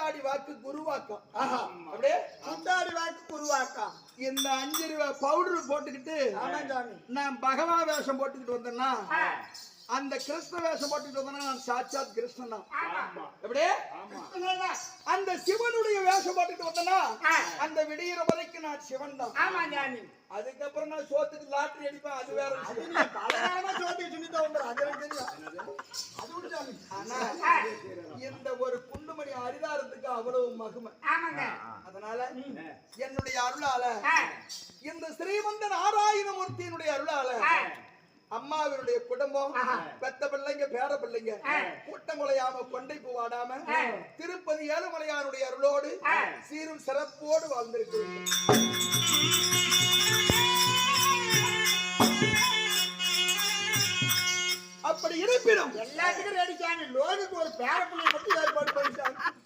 கூத்தாடி வாக்கு குருவாக்கம். அப்படியே கூத்தாடி வாக்கு குருவாக்கம். இந்த 5 ரூபாய் பவுடர் போட்டுக்கிட்டு நான் பகவா வேஷம் போட்டுக்கிட்டு வந்தேன்னா அந்த கிருஷ்ண வேஷம் போட்டுக்கிட்டு வந்தேன்னா நான் சாட்சாத் கிருஷ்ணன் தான். எப்படியே அந்த சிவனுடைய வேஷம் போட்டுக்கிட்டு வந்தேன்னா அந்த விடியிற வரைக்கும் நான் சிவன் தான். அதுக்கப்புறம் நான் சோத்துக்கு லாட்டரி அடிப்பேன். அது வேற ஆனா இந்த ஒரு குண்டுமணி அரிதாரத்துக்கு அவ்வளவு மகிமை. அதனால என்னுடைய அருளால இந்த ஸ்ரீமந்த நாராயணமூர்த்தியினுடைய அருளால அம்மாவினுடைய குடும்பம் பெத்த பிள்ளைங்க பேர பிள்ளைங்க கூட்டம் குலையாம கொண்டை பூவாடாம திருப்பதி ஏழுமலையானுடைய அருளோடு சீரும் சிறப்போடு வாழ்ந்திருக்கு. அப்படி இருப்பினும் எல்லாத்துக்கும் ரெடி சாமி. லோனுக்கு ஒரு பேர பிள்ளை மட்டும் ஏற்பாடு பண்ணிட்டாங்க.